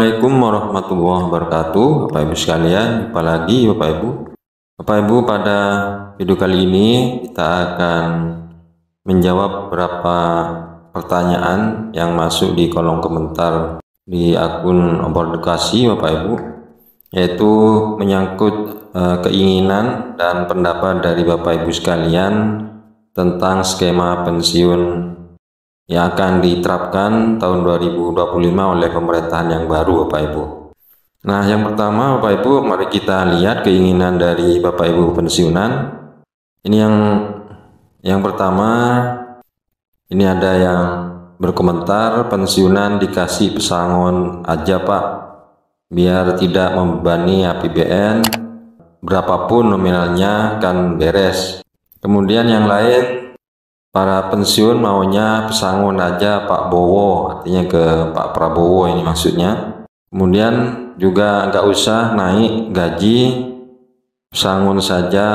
Assalamualaikum warahmatullahi wabarakatuh, Bapak Ibu sekalian. Jumpa lagi Bapak Ibu. Bapak Ibu, pada video kali ini kita akan menjawab beberapa pertanyaan yang masuk di kolom komentar di akun Obor Edukasi Bapak Ibu, yaitu menyangkut keinginan dan pendapat dari Bapak Ibu sekalian tentang skema pensiun yang akan diterapkan tahun 2025 oleh pemerintahan yang baru Bapak Ibu. Nah, yang pertama Bapak Ibu, mari kita lihat keinginan dari Bapak Ibu pensiunan. Ini yang pertama, ini ada yang berkomentar, pensiunan dikasih pesangon aja Pak, biar tidak membebani APBN, berapapun nominalnya kan beres. Kemudian yang lain, para pensiun maunya pesangon aja Pak Bowo, artinya ke Pak Prabowo ini maksudnya. Kemudian juga nggak usah naik gaji, pesangon saja.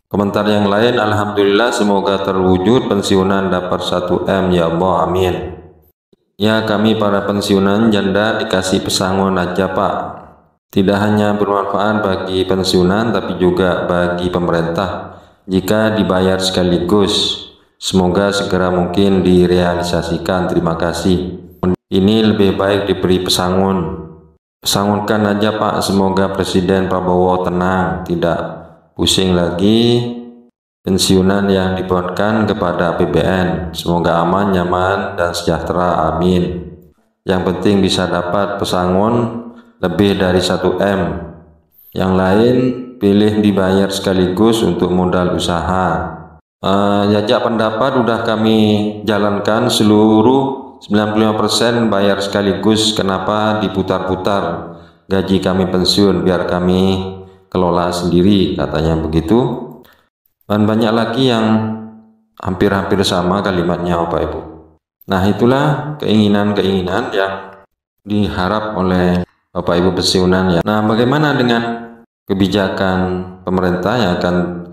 Komentar yang lain, alhamdulillah semoga terwujud pensiunan dapat 1M ya Allah, amin. Ya, kami para pensiunan janda dikasih pesangon aja Pak. Tidak hanya bermanfaat bagi pensiunan tapi juga bagi pemerintah jika dibayar sekaligus. Semoga segera mungkin direalisasikan. Terima kasih. Ini lebih baik diberi pesangon. Pesangonkan aja Pak, semoga Presiden Prabowo tenang, tidak pusing lagi pensiunan yang dibebankan kepada APBN. Semoga aman, nyaman, dan sejahtera, amin. Yang penting bisa dapat pesangon lebih dari 1M. Yang lain pilih dibayar sekaligus untuk modal usaha. Jajak pendapat udah kami jalankan seluruh 95% bayar sekaligus. Kenapa diputar-putar gaji kami pensiun, biar kami kelola sendiri, katanya begitu. Dan banyak lagi yang hampir-hampir sama kalimatnya Bapak Ibu. Nah, itulah keinginan-keinginan yang diharap oleh Bapak Ibu pensiunan ya. Nah, bagaimana dengan kebijakan pemerintah yang akan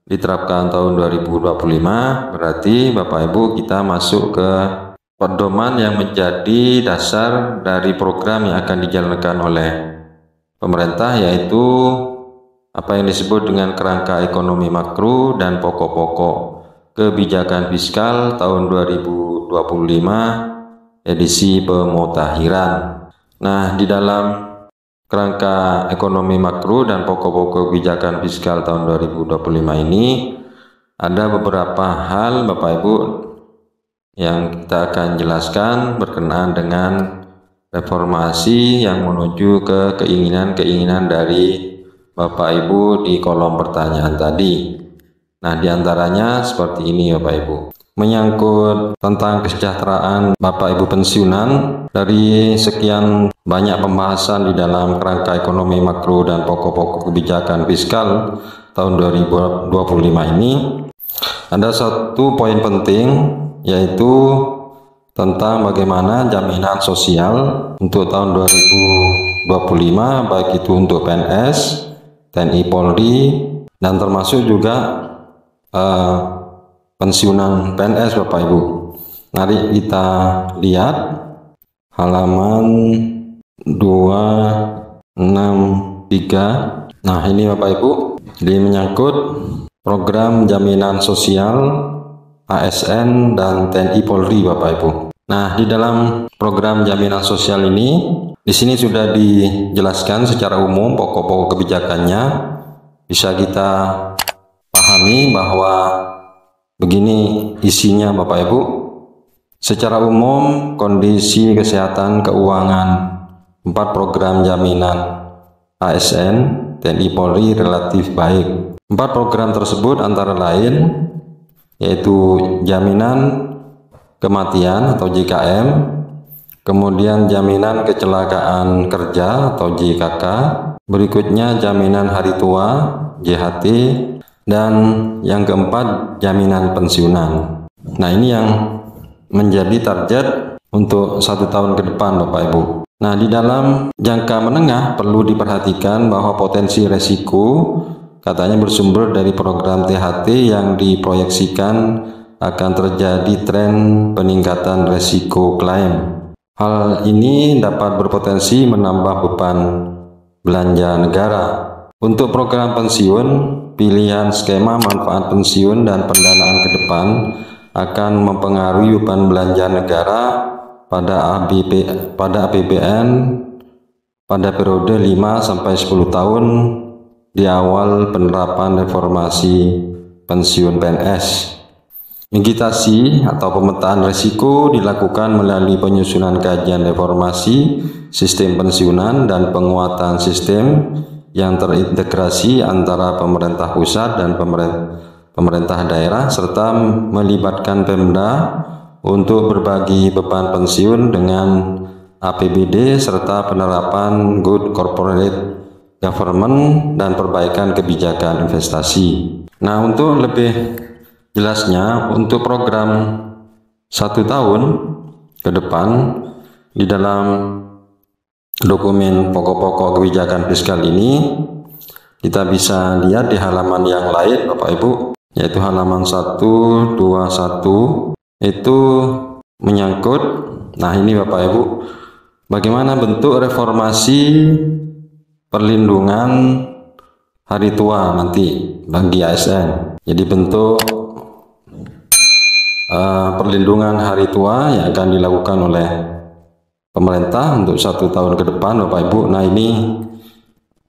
diterapkan tahun 2025? Berarti Bapak Ibu kita masuk ke pedoman yang menjadi dasar dari program yang akan dijalankan oleh pemerintah, yaitu apa yang disebut dengan kerangka ekonomi makro dan pokok-pokok kebijakan fiskal tahun 2025 edisi pemutahiran. Nah, di dalam kerangka ekonomi makro dan pokok-pokok kebijakan fiskal tahun 2025 ini ada beberapa hal Bapak Ibu yang kita akan jelaskan berkenaan dengan reformasi yang menuju ke keinginan-keinginan dari Bapak Ibu di kolom pertanyaan tadi. Nah, diantaranya seperti ini Bapak Ibu. Menyangkut tentang kesejahteraan Bapak Ibu pensiunan, dari sekian banyak pembahasan di dalam kerangka ekonomi makro dan pokok-pokok kebijakan fiskal tahun 2025 ini, ada satu poin penting, yaitu tentang bagaimana jaminan sosial untuk tahun 2025, baik itu untuk PNS, TNI Polri, dan termasuk juga pensiunan PNS Bapak Ibu. Mari kita lihat halaman 263. Nah, ini Bapak Ibu, ini menyangkut program jaminan sosial ASN dan TNI Polri Bapak Ibu. Nah, di dalam program jaminan sosial ini, di sini sudah dijelaskan secara umum pokok-pokok kebijakannya. Bisa kita pahami bahwa begini isinya Bapak Ibu. Secara umum, kondisi kesehatan keuangan 4 program jaminan ASN, TNI Polri relatif baik. 4 program tersebut antara lain yaitu jaminan kematian atau JKM, kemudian jaminan kecelakaan kerja atau JKK, berikutnya jaminan hari tua JHT, dan yang keempat jaminan pensiunan. Nah, ini yang menjadi target untuk 1 tahun ke depan Bapak Ibu. Nah, di dalam jangka menengah perlu diperhatikan bahwa potensi resiko katanya bersumber dari program THT yang diproyeksikan akan terjadi tren peningkatan resiko klaim Hal ini dapat berpotensi menambah beban belanja negara. Untuk program pensiun, pilihan skema manfaat pensiun dan pendanaan ke depan akan mempengaruhi beban belanja negara pada APBN pada periode 5-10 tahun di awal penerapan reformasi pensiun PNS. Mitigasi atau pemetaan risiko dilakukan melalui penyusunan kajian reformasi sistem pensiunan dan penguatan sistem yang terintegrasi antara pemerintah pusat dan pemerintah daerah, serta melibatkan Pemda untuk berbagi beban pensiun dengan APBD serta penerapan good corporate government dan perbaikan kebijakan investasi. Nah, untuk lebih jelasnya, untuk program 1 tahun ke depan di dalam dokumen pokok-pokok kebijakan fiskal ini, kita bisa lihat di halaman yang lain Bapak Ibu, yaitu halaman 121, itu menyangkut, nah ini Bapak Ibu, bagaimana bentuk reformasi perlindungan hari tua nanti bagi ASN. Jadi bentuk perlindungan hari tua yang akan dilakukan oleh pemerintah untuk 1 tahun ke depan Bapak Ibu. Nah, ini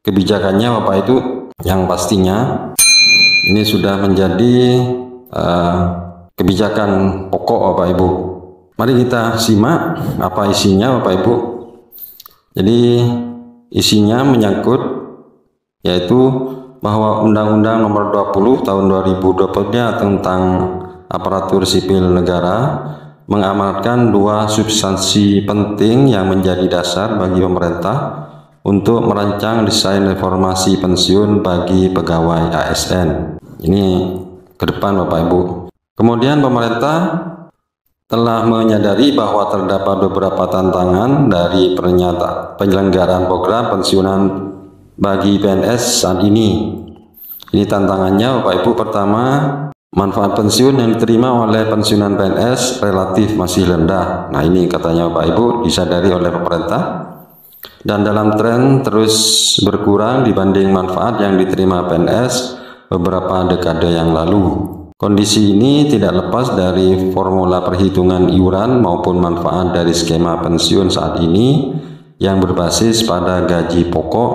kebijakannya Bapak Ibu, yang pastinya ini sudah menjadi kebijakan pokok Bapak Ibu. Mari kita simak apa isinya Bapak Ibu. Jadi isinya menyangkut yaitu bahwa Undang-Undang Nomor 20 Tahun 2020 tentang aparatur sipil negara mengamanatkan 2 substansi penting yang menjadi dasar bagi pemerintah untuk merancang desain reformasi pensiun bagi pegawai ASN. Ini ke depan Bapak Ibu. Kemudian pemerintah telah menyadari bahwa terdapat beberapa tantangan dari penyelenggaraan program pensiunan bagi PNS saat ini. Ini tantangannya Bapak Ibu. Pertama, manfaat pensiun yang diterima oleh pensiunan PNS relatif masih rendah. Nah, ini katanya Bapak Ibu disadari oleh pemerintah, dan dalam tren terus berkurang dibanding manfaat yang diterima PNS beberapa dekade yang lalu. Kondisi ini tidak lepas dari formula perhitungan iuran maupun manfaat dari skema pensiun saat ini yang berbasis pada gaji pokok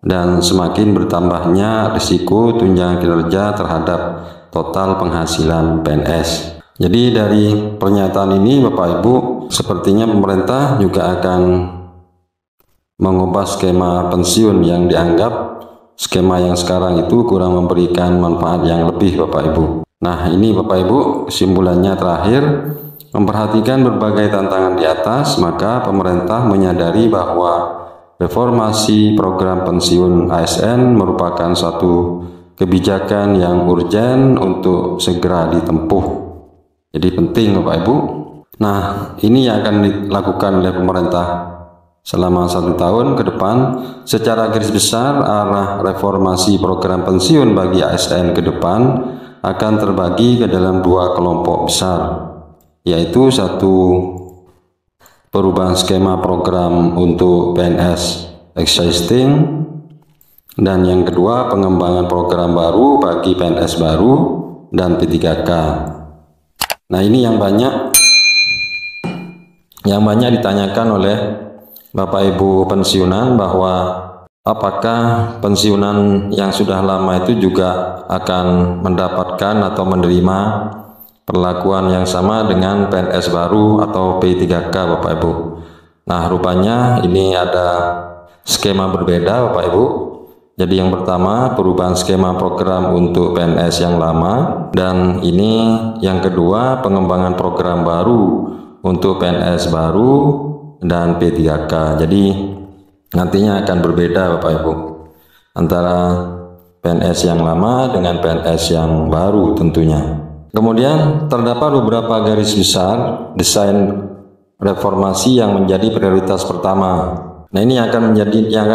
dan semakin bertambahnya risiko tunjangan kinerja terhadap total penghasilan PNS. Jadi dari pernyataan ini Bapak Ibu, sepertinya pemerintah juga akan mengubah skema pensiun yang dianggap skema yang sekarang itu kurang memberikan manfaat yang lebih Bapak Ibu. Nah, ini Bapak Ibu kesimpulannya terakhir, memperhatikan berbagai tantangan di atas, maka pemerintah menyadari bahwa reformasi program pensiun ASN merupakan satu kebijakan yang urgen untuk segera ditempuh. Jadi penting Bapak Ibu. Nah, ini yang akan dilakukan oleh pemerintah selama 1 tahun ke depan. Secara garis besar, arah reformasi program pensiun bagi ASN ke depan akan terbagi ke dalam 2 kelompok besar, yaitu 1, perubahan skema program untuk PNS existing, dan yang kedua, pengembangan program baru bagi PNS baru dan P3K. Nah, ini yang banyak ditanyakan oleh Bapak Ibu pensiunan, bahwa apakah pensiunan yang sudah lama itu juga akan mendapatkan atau menerima perlakuan yang sama dengan PNS baru atau P3K Bapak Ibu. Nah, rupanya ini ada skema berbeda Bapak Ibu. Jadi yang pertama, perubahan skema program untuk PNS yang lama, dan ini yang kedua, pengembangan program baru untuk PNS baru dan P3K. Jadi nantinya akan berbeda Bapak Ibu antara PNS yang lama dengan PNS yang baru tentunya. Kemudian terdapat beberapa garis besar desain reformasi yang menjadi prioritas pertama. Nah, ini yang akan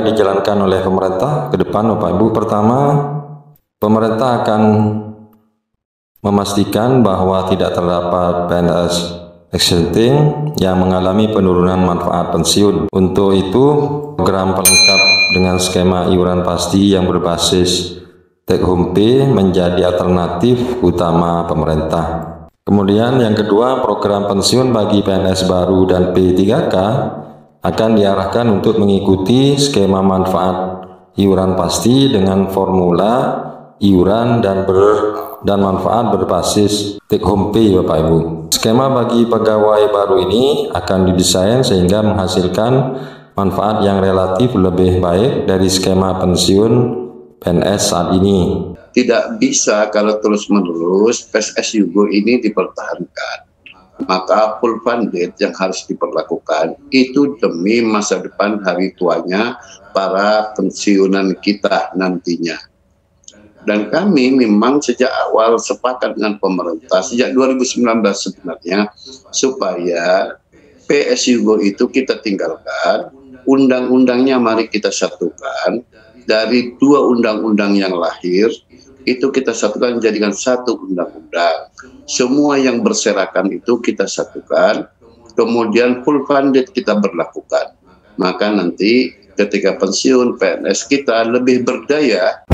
dijalankan oleh pemerintah ke depan Bapak Ibu. Pertama, pemerintah akan memastikan bahwa tidak terdapat PNS existing yang mengalami penurunan manfaat pensiun. Untuk itu, program pelengkap dengan skema iuran pasti yang berbasis take home pay menjadi alternatif utama pemerintah. Kemudian yang kedua, program pensiun bagi PNS baru dan P3K akan diarahkan untuk mengikuti skema manfaat iuran pasti dengan formula iuran dan manfaat berbasis take home pay, Bapak Ibu. Skema bagi pegawai baru ini akan didesain sehingga menghasilkan manfaat yang relatif lebih baik dari skema pensiun PNS saat ini. Tidak bisa kalau terus-menerus PSS Yugo ini dipertahankan. Maka full funded yang harus diperlakukan itu demi masa depan hari tuanya para pensiunan kita nantinya. Dan kami memang sejak awal sepakat dengan pemerintah sejak 2019 sebenarnya supaya PS Yugo itu kita tinggalkan, undang-undangnya mari kita satukan, dari dua undang-undang yang lahir itu kita satukan jadikan satu undang-undang. Semua yang berserakan itu kita satukan, kemudian full funded kita berlakukan. Maka nanti ketika pensiun PNS kita lebih berdaya.